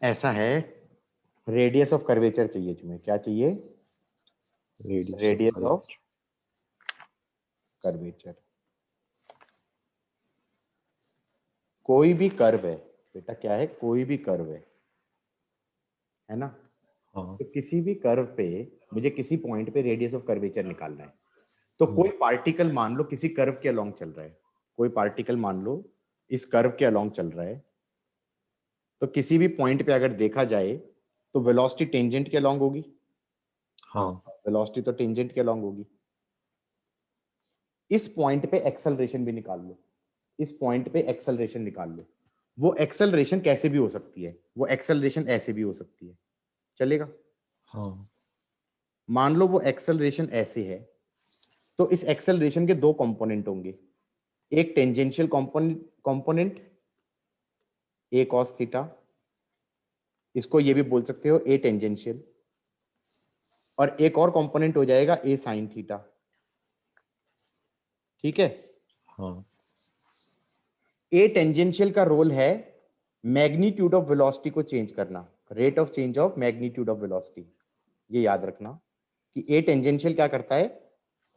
ऐसा है, radius of curvature चाहिए तुम्हें, क्या चाहिए? Radius of curvature. कोई भी कर्व है बेटा, क्या है? कोई भी कर्व है ना? हाँ। तो किसी भी कर्व पे मुझे किसी पॉइंट पे रेडियस ऑफ कर्वेचर निकालना है। तो कोई पार्टिकल मान लो किसी कर्व के अलोंग चल रहा है, कोई पार्टिकल मान लो इस कर्व के अलोंग चल रहा है, तो किसी भी पॉइंट पे अगर देखा जाए तो वेलोसिटी टेंजेंट के अलोंग होगी। हाँ। वेलोसिटी तो टेंजेंट के अलोंग होगी। इस पॉइंट पे एक्सेलरेशन भी निकाल लो, इस पॉइंट पे एक्सेलरेशन निकाल लो। वो एक्सेलरेशन कैसे भी हो सकती है, वो एक्सेलरेशन ऐसे भी हो सकती है, चलेगा? हाँ। मान लो वो एक्सेलरेशन ऐसे है, तो इस एक्सेलरेशन के दो कंपोनेंट होंगे, एक टेंजेंशियल कंपोनेंट ए कॉस थीटा, इसको ये भी बोल सकते हो ए टेंजेंशियल, और एक और कंपोनेंट हो जाएगा ए साइन थीटा। ठीक है? हाँ। ए टेंजेंशियल का रोल है मैग्नीट्यूड ऑफ वेलोसिटी को चेंज करना, rate of change of magnitude of velocity. ये याद रखना कि ए टेंजेंशियल क्या करता है,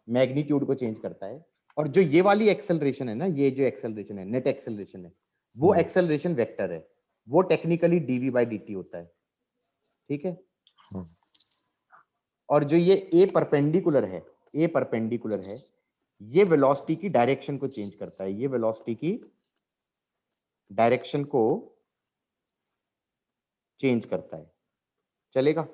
मैग्नीट्यूड को चेंज करता है। और जो ये वाली एक्सेलरेशन है ना, ये जो एक्सेलरेशन है, नेट एक्सेलरेशन है, वो एक्सेलरेशन वेक्टर है, वो technically dv by d t होता है। ठीक है? और जो ये ए परपेंडिकुलर है, ए परपेंडिकुलर है, ये वेलोसिटी की डायरेक्शन को चेंज करता है, ये वेलोसिटी की डायरेक्शन को चेंज करता है, चलेगा?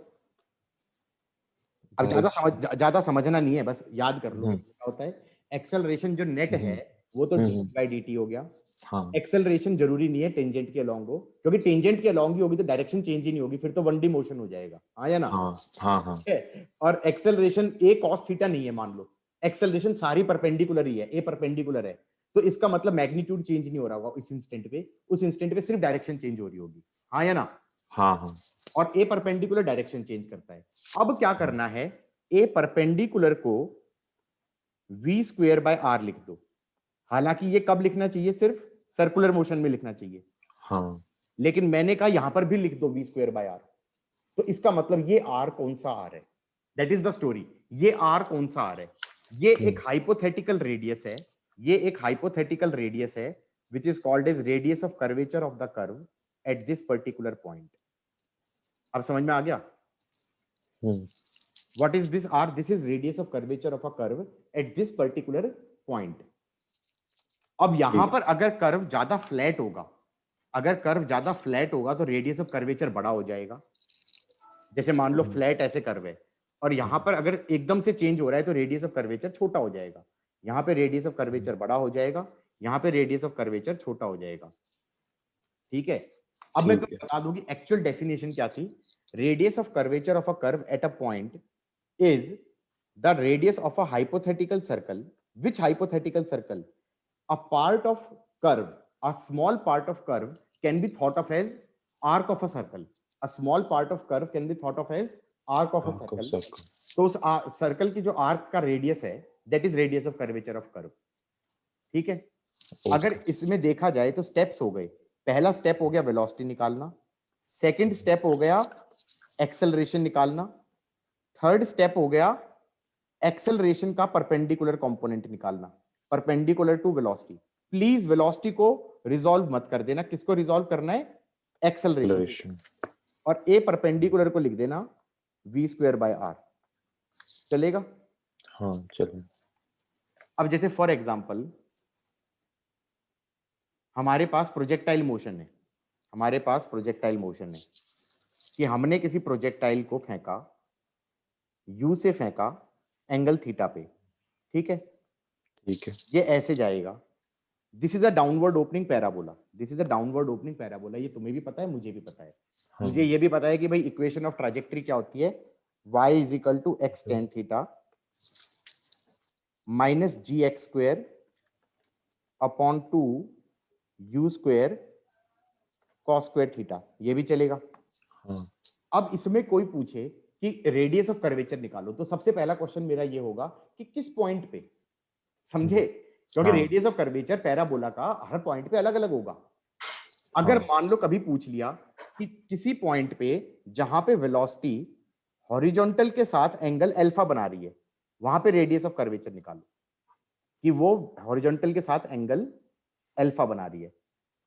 अब ज्यादा समझना नहीं है, बस याद कर लो क्या होता है। एक्सेलरेशन जो नेट है वो तो डी बाई डी टी हो गया। हाँ। एक्सेलरेशन जरूरी नहीं है टेंजेंट के अलोंग हो, क्योंकि टेंजेंट के अलोंग ही होगी तो डायरेक्शन चेंज ही नहीं होगी, फिर तो वन डी मोशन हो जाएगा, हाँ या ना? हाँ। हाँ। हाँ। और एक्सेलरेशन ए कॉस थीटा नहीं है, मान लो एक्सेलरेशन सारी परपेंडिकुलर ही है, ए परपेंडिकुलर है, तो इसका मतलब मैग्नीट्यूड चेंज नहीं हो रहा होगा इस इंस्टेंट पे, उस इंस्टेंट पे सिर्फ डायरेक्शन चेंज हो रही होगी, हाँ या ना? हाँ। हाँ। और ए परपेंडिकुलर डायरेक्शन चेंज करता है। अब क्या करना है, ए परपेंडिकुलर को वी स्क्वेयर बाय आर लिख दो। हालांकि ये कब लिखना चाहिए, सिर्फ सर्कुलर मोशन में लिखना चाहिए, हाँ। लेकिन मैंने कहा यहां पर भी लिख दो वी स्क्वेयर बाय आर। तो इसका मतलब ये आर कौन सा आर है, दैट इज द स्टोरी। ये आर कौन सा आर है? ये एक हाइपोथेटिकल रेडियस है, ये एक हाइपोथेटिकल रेडियस है which is called as radius of curvature of the curve at this particular point. अब समझ में आ गया? What is this r? This is radius of curvature of a curve at this particular point. अब यहां पर अगर कर्व ज्यादा फ्लैट होगा, अगर कर्व ज्यादा फ्लैट होगा तो रेडियस ऑफ कर्वेचर बड़ा हो जाएगा। जैसे मान लो फ्लैट ऐसे कर्व है, और यहां पर अगर एकदम से चेंज हो रहा है तो रेडियस ऑफ कर्वेचर छोटा हो जाएगा। यहां पे रेडियस ऑफ कर्वेचर बड़ा हो जाएगा, यहां पे रेडियस ऑफ कर्वेचर छोटा हो जाएगा। ठीक है? अब मैं तुम्हें बता दूं कि एक्चुअल डेफिनेशन क्या थी। Radius of curvature of a curve at a point is the radius of a hypothetical circle. Which hypothetical circle? A part of curve, a small part of curve can be thought of as arc of a circle. A small part of curve can be thought of as arc of a circle. तो उस circle की जो arc का radius है, that is radius of curvature of curve. ठीक है? अगर इसमें देखा जाए तो स्टेप्स हो गए। पहला स्टेप हो गया वेलोसिटी निकालना, सेकंड स्टेप हो गया एक्सेलरेशन निकालना, थर्ड स्टेप हो गया एक्सेलरेशन का परपेंडिकुलर कंपोनेंट निकालना, perpendicular to velocity. Please velocity को रिजॉल्व मत कर देना, किसको रिजॉल्व करना है? एक्सेलरेशन। और ए परपेंडिकुलर को लिख देना वी स्क्वायर बाय आर। चलेगा? हाँ चलेगा। अब जैसे फॉर एग्जांपल हमारे पास प्रोजेक्टाइल मोशन है, हमारे पास प्रोजेक्टाइल मोशन है कि हमने किसी प्रोजेक्टाइल को फेंका, यू से फेंका एंगल थीटा पे। ठीक है? ठीक है। ये ऐसे जाएगा। This is a downward opening parabola, this is a downward opening parabola. ये तुम्हें भी पता है, मुझे भी पता है। मुझे ये भी पता है कि भाई इक्वेशन ऑफ ट्रैजेक्टरी क्या होती है, y is equal to x tan theta minus g x square upon two u square cos square theta. ये भी चलेगा। अब इसमें कोई पूछे कि रेडियस ऑफ कर्वेचर निकालो, तो सबसे पहला क्वेश्चन मेरा ये होगा कि किस पॉइंट पे, समझे? क्योंकि रेडियस ऑफ कर्वेचर पैराबोला का हर पॉइंट पे अलग अलग होगा। अगर मान लो कभी पूछ लिया कि किसी पॉइंट पे जहां पे वेलोसिटी हॉरिजॉन्टल के साथ एंगल अल्फा बना रही है, वहां पे रेडियस ऑफ कर्वेचर निकालो कि वो हॉरिजॉन्टल के साथ एंगल अल्फा बना रही है।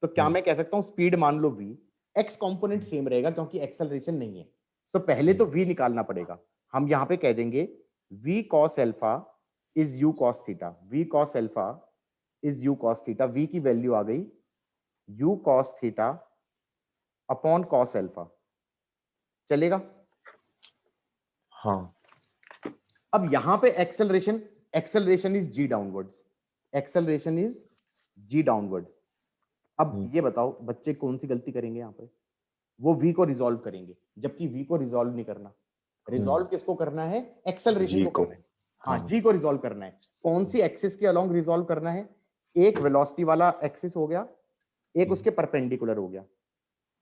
तो क्या मैं कह सकता हूं स्पीड मान लो v, एक्स कंपोनेंट सेम रहेगा क्योंकि एक्सेलरेशन नहीं है, तो पहले तो v निकालना पड़ेगा। हम यहां पे कह देंगे v cos alpha is u cos theta, v cos alpha is u cos theta, v की वैल्यू आ गई u cos theta upon cos alpha. चलेगा? हाँ अब यहां पे acceleration, acceleration is g downwards, acceleration is g downwards. अब ये बताओ बच्चे कौन सी गलती करेंगे यहाँ पे? वो v को रिजॉल्व करेंगे, जबकि v को रिजॉल्व नहीं करना। रिजॉल्व किसको करना है? एक्सेलरेशन जी को को। करना है। हाँ, हाँ g को रिजॉल्व करना है। कौन सी एक्सिस के अलोंग रिजॉल्व करना है? एक वेलोसिटी वाला एक्सिस हो गया, एक उसके परपेंडिकुलर हो गया,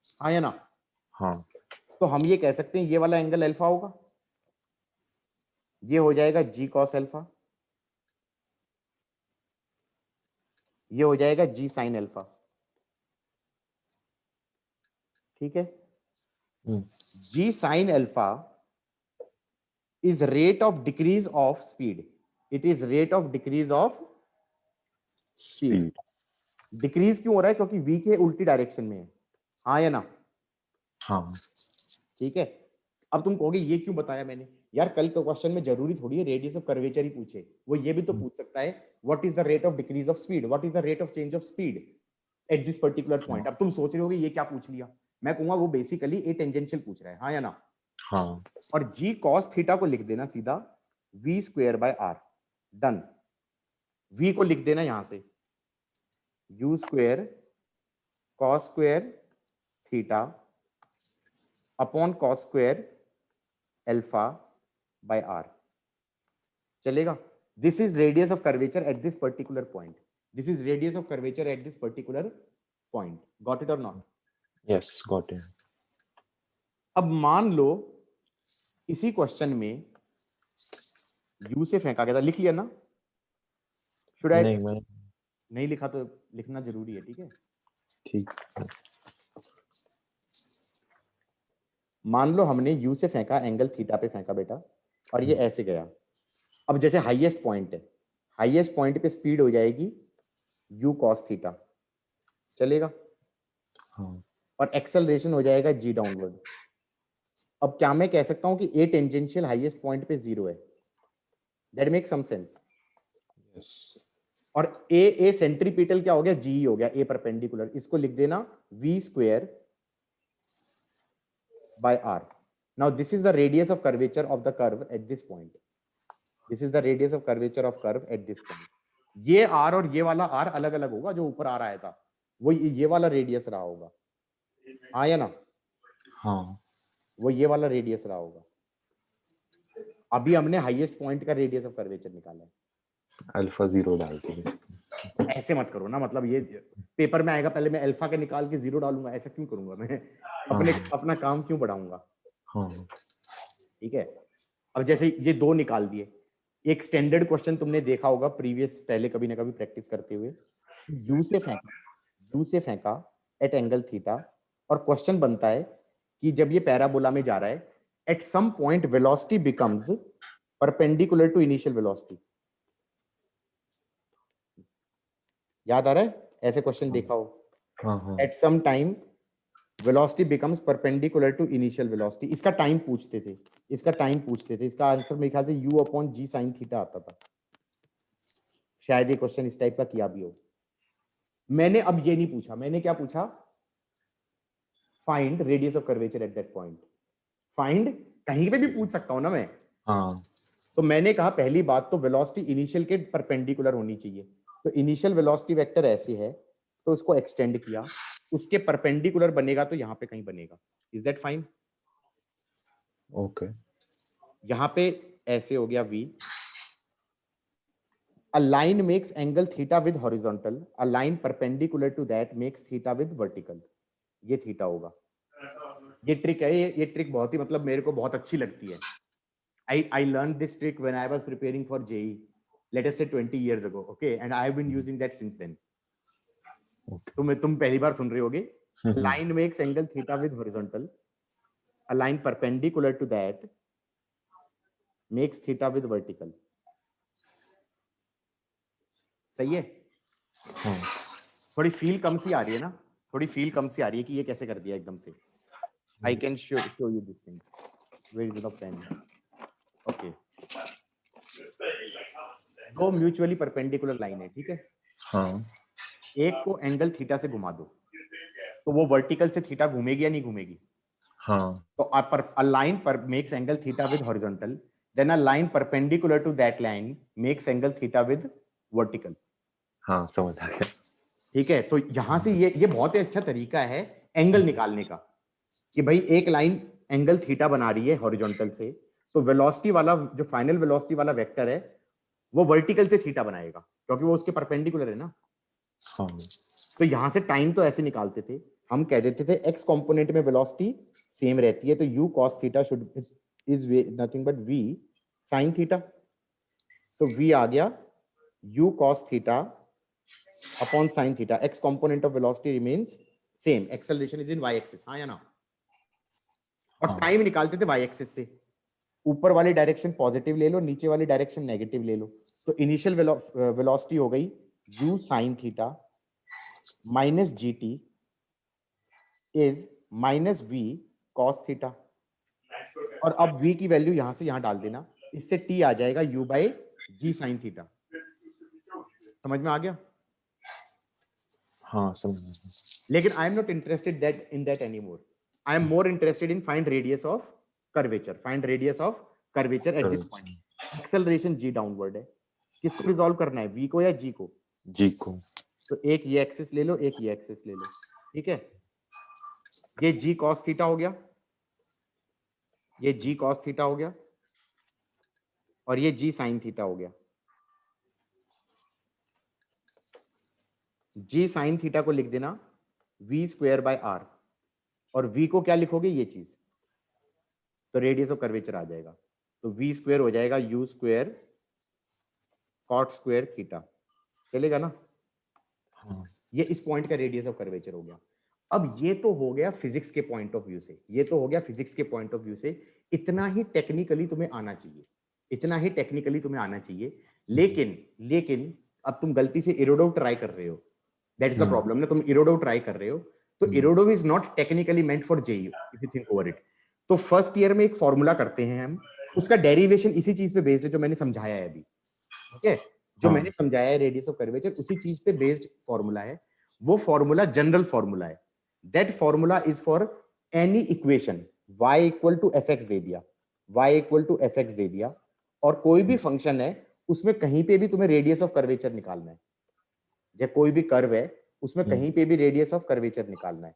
हाँ या ना? हाँ तो हम ये कह सकते हैं ये वाला एंगल अल्फा होगा, ये हो जाएगा g cos अल्फा, ये हो जाएगा g sin अल्फा। ठीक है? g sin alpha is rate of decrease of speed, it is rate of decrease of speed। Speed. Decrease क्यों हो रहा है? क्योंकि v के उल्टी डायरेक्शन में है, हाँ या ना? हाँ ठीक है। अब तुम कहोगे ये क्यों बताया मैंने? यार कल के क्वेश्चन में जरूरी थोड़ी है रेडियस ऑफ कर्वेचर ही पूछे, वो ये भी तो पूछ सकता है what is the rate of decrease of speed, what is the rate of change of speed at this particular point. अब तुम सोच रहे होगे ये क्या पूछ लिया, मैं कहूंगा वो बेसिकली ए टेंजेंशियल पूछ रहा है, हाँ या ना? हाँ और g cos थीटा को लिख देना सीधा v square by r, done. v को लिख देना यहां से u square cos square theta upon cos square alpha by r। चलेगा? This is radius of curvature at this particular point, this is radius of curvature at this particular point. Got it और not? Yes got it. अब मान लो इसी question में u से फेंका गया था, लिख लिया ना? Should I? नहीं मैं नहीं लिखा तो लिखना जरूरी है, ठीक है? ठीक। मान लो हमने u से फेंका, एंगल थीटा पे फेंका बेटा, और ये ऐसे गया। अब जैसे हाईएस्ट पॉइंट है, हाईएस्ट पॉइंट पे स्पीड हो जाएगी u cos थीटा, चलेगा? हाँ और एक्सेलरेशन हो जाएगा g डाउनवर्ड। अब क्या मैं कह सकता हूं कि a टेंजेंशियल हाईएस्ट पॉइंट पे 0 है? That make some sense. Yes और a सेंट्रीपिटल क्या हो गया? g हो गया, a परपेंडिकुलर, इसको लिख देना v square by r। Now this is the radius of curvature of the curve at this point, this is the radius of curvature of curve at this point। ये r और ये वाला r अलग अलग होगा, जो ऊपर आ रहा था वो ये वाला रेडियस रहा होगा, हाँ या ना? हाँ वो ये वाला रेडियस रहा होगा। अभी हमने हाईएस्ट पॉइंट का रेडियस ऑफ कर्वेचर निकाला है। अल्फा 0 डालते हैं। ऐसे मत करो ना, मतलब ये पेपर में आएगा पहले मैं अल्फा के निकाल के 0 डालूंगा, ऐसा क्यों करूंगा मैं? अपना काम क्यों बढ़ाऊंगा? हाँ ठीक है? अब जैसे ये दो निकाल दिए, एक स्टैंडर्ड क्वेश्चन तुमने देखा होगा प्रीवियस, पहले कभी ना कभी प्रैक्टिस करते हुए, यू से फेंका एट एंगल थीटा, और क्वेश्चन बनता है कि जब ये पैराबोला में जा रहा है, at some point velocity becomes perpendicular to initial velocity. याद आ रहा है? ऐसे क्वेश्चन देखा हो? हाँ हाँ at some time velocity becomes perpendicular to initial velocity. इसका टाइम पूछते थे, इसका आंसर मेरे ख्याल से u upon g sin theta आता था। शायद ये क्वेश्चन इस टाइप का किया भी हो। मैंने अब ये नहीं पूछा, मैंने क्या पूछा? Find radius of curvature at that point. Find कहीं पे भी पूछ सकता हूं ना मैं। हाँ तो मैंने कहा पहली बात तो वेलोसिटी इनिशियल के परपेंडिकुलर होनी चाहिए, तो इनिशियल वेलोसिटी वेक्टर ऐसे है, तो उसको एक्सटेंड किया, उसके परपेंडिकुलर बनेगा तो यहां पे कहीं बनेगा। Is that fine? ओके। यहां पे ऐसे हो गया v, a line makes angle theta with horizontal, a line perpendicular to that makes theta with vertical। ये थीटा होगा। ये ट्रिक है, ये ट्रिक बहुत ही मतलब मेरे को बहुत अच्छी लगती है। I learned this trick when I was preparing for JEE, let us say 20 years ago, okay, and I have been using that since then। तुम पहली बार सुन रहे होगे, line makes angle theta with horizontal, a line perpendicular to that makes theta with vertical. सही है? हाँ, थोड़ी feel कम सी आ रही है ना, थोड़ी फील कम सी आ रही है कि ये कैसे कर दिया एकदम से. I can show you this thing. Where is the pen? Okay. दो म्यूचुअली परपेंडिकुलर लाइन है, ठीक है? हाँ, एक को एंगल थीटा से घुमा दो, तो वो वर्टिकल से थीटा घूमेगी या नहीं घूमेगी? हाँ, तो a line makes angle theta with horizontal, then a line perpendicular to that line makes angle theta with vertical. हाँ, समझ आ गया. ठीक है, तो यहां से ये बहुत ही अच्छा तरीका है एंगल निकालने का कि भाई एक लाइन एंगल थीटा बना रही है हॉरिजॉन्टल से, तो वेलोसिटी वाला जो फाइनल वेलोसिटी वाला वेक्टर है वो वर्टिकल से थीटा बनाएगा क्योंकि वो उसके परपेंडिकुलर है ना. हाँ, तो यहां से टाइम तो ऐसे निकालते थे, हम कह देते थे एक्स कंपोनेंट में वेलोसिटी सेम रहती है तो u cos theta should is nothing but v sin theta. तो v आ गया u cos theta upon sin theta. x component of velocity remains same, acceleration is in y axis. हाँ या ना? और हाँ. टाइम निकालते थे y एक्सिस से. ऊपर वाली डायरेक्शन पॉजिटिव ले लो, नीचे वाली डायरेक्शन नेगेटिव ले लो. तो इनिशियल वेलोसिटी हो गई u sin theta minus gt is minus v cos theta. और अब v की वैल्यू यहां से यहां डाल देना, इससे t आ जाएगा u by g sin theta. समझ में आ गया? हाँ, समझ आ गया. लेकिन I am not interested that in that anymore. I am more interested in find radius of curvature. Find radius of curvature at this point. Acceleration g downward है, किसको रिजॉल्व करना है, v को या g को? जी को. तो एक ये एक्सिस ले लो, एक ये एक्सिस ले लो. ठीक है, ये g cos थीटा हो गया, ये g cos थीटा हो गया और ये g sin थीटा हो गया. g sin थीटा को लिख देना v स्क्वायर बाय r और v को क्या लिखोगे, ये चीज, तो रेडियस ऑफ कर्वेचर आ जाएगा. तो v स्क्वायर हो जाएगा u square cot square theta. चलेगा ना? हाँ, ये इस पॉइंट का रेडियस ऑफ कर्वेचर हो गया. अब ये तो हो गया फिजिक्स के पॉइंट ऑफ व्यू से, ये तो हो गया फिजिक्स के पॉइंट ऑफ व्यू से. इतना ही टेक्निकली तुम्हें आना चाहिए, इतना ही टेक्निकली तुम्हें आना चाहिए. लेकिन अब तुम गलती से इरोडो ट्राई कर रहे हो. दैट इज द प्रॉब्लम ना, तुम इरोडो ट्राई कर रहे हो. तो इरोडो is not technically meant for जेयू if you think over it. तो फर्स्ट ईयर में एक फॉर्मूला करते हैं हम, उसका डेरिवेशन इसी चीज पे बेस्ड है जो मैंने समझाया है अभी. ठीक है, जो मैंने समझाया है रेडियस ऑफ कर्वेचर उसी चीज पे बेस्ड फॉर्मूला है. वो फॉर्मूला जनरल फॉर्मूला है. That formula is for any equation y equal to F X दे दिया, y equal to F X दे दिया, और कोई भी फंक्शन है उसमें कहीं पे भी तुम्हें रेडियस ऑफ कर्वेचर निकालना है, या कोई भी कर्व है उसमें कहीं पे भी रेडियस ऑफ कर्वेचर निकालना है.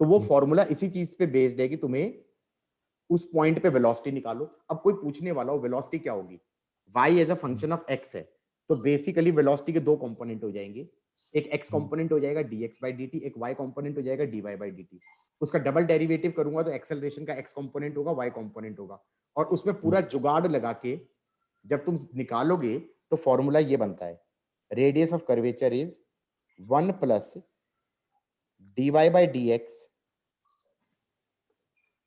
तो वो फॉर्मूला इसी चीज पे बेस्ड है कि तुम्हें उस पॉइंट पे वेलोसिटी निकालो. अब कोई पूछने वाला हो वेलोसिटी क्या होगी, y as a function of x है, तो बेसिकली वेलोसिटी के दो कंपोनेंट हो जाएंगे. एक x कंपोनेंट हो जाएगा dx by dt, एक y कंपोनेंट हो जाएगा dy by dt. उसका डबल डेरिवेटिव करूंगा तो एक्सेलरेशन का x कंपोनेंट होगा, y कंपोनेंट होगा, और उसमें पूरा जुगाड़ लगा के जब तुम निकालोगे तो फॉर्मूला ये बनता है, radius of curvature is 1 plus dy by dx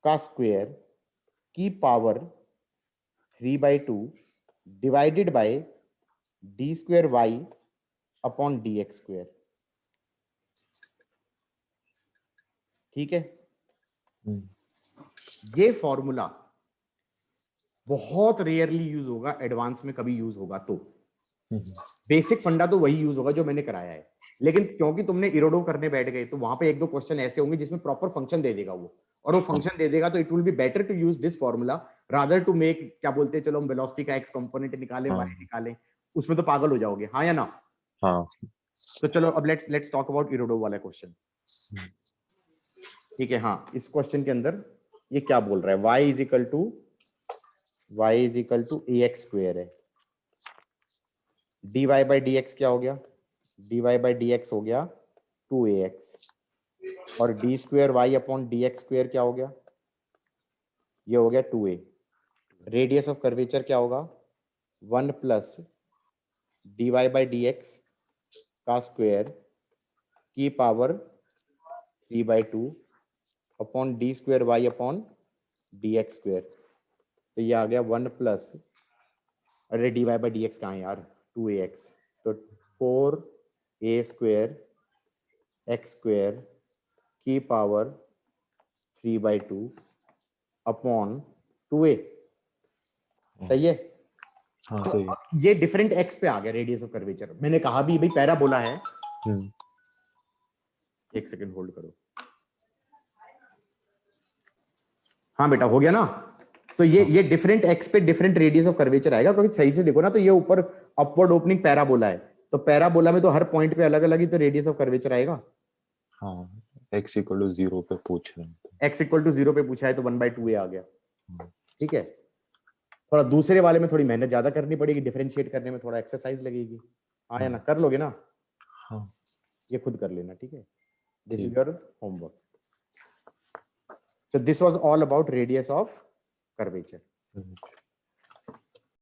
का स्क्वायर की power 3/2 divided by d square y upon d x square. ठीक है, ये फॉर्मूला बहुत रेयरली यूज होगा, एडवांस में कभी यूज होगा तो. बेसिक फंडा तो वही यूज होगा जो मैंने कराया है. लेकिन क्योंकि तुमने इरोडो करने बैठ गए तो वहां पे एक दो क्वेश्चन ऐसे होंगे जिसमें प्रॉपर फंक्शन दे देगा वो, और वो फंक्शन दे देगा तो it will be better to use this formula rather to make, क्या बोलते हैं, चलो हम वेलोसिटी का एक्स कंपोनेंट निकालें, वाई निकालें, उसमें तो पागल हो जाओगे. हाँ या ना? हाँ. तो चलो अब लेट्स टॉक अबाउट इरोडो वाला क्वेश्चन. ठीक है, हाँ, इस क्वेश्चन के अंदर ये क्या बोल रहा है, y is equal to a x square है. dy बाई डी एक्स क्या हो गया, dy बाई डी एक्स हो गया 2ax, और d square y upon d x square क्या हो गया, ये हो गया 2a. रेडियस ऑफ कर्वेचर क्या होगा, 1 plus dy by d x का स्क्वायर की power 3/2 upon d square y upon d x square. तो ये आ गया 1 प्लस, अरे d y by d x कहाँ है यार, 2ax, तो 4a स्क्वायर एक्स स्क्वायर की पावर 3/2 अपॉन 2a। सही है। हाँ तो सही है। ये डिफरेंट एक्स पे आ गया रेडियस ऑफ कर्वेचर। मैंने कहा भी भाई पैराबोला है। एक सेकंड होल्ड करो। हाँ बेटा हो गया ना। तो ये डिफरेंट एक्स पे डिफरेंट रेडियस ऑफ कर्वेचर आएगा, क्योंकि सही से देखो ना तो ये ऊपर अपवर्ड ओपनिंग पैराबोला है, तो पैराबोला में तो हर पॉइंट पे अलग अलग ही तो रेडियस ऑफ कर्वेचर आएगा। हाँ x इक्वल टू 0 पे पूछ रहे हैं तो। x इक्वल टू 0 पे पूछा है तो 1/2a आ गया। हाँ, ठीक है। थोड़ा दूसरे वाले में थोड़ी मेहनत ज्यादा करनी पड़ेगी, डिफरेंशिएट करने में थोड़ा एक्सरसाइज लगेगी। हाँ या ना, कर लोगे ना? हाँ ये खुद कर लेना, ठीक है। दिस इज ठीक। Your homework. So this was all about radius of curvature.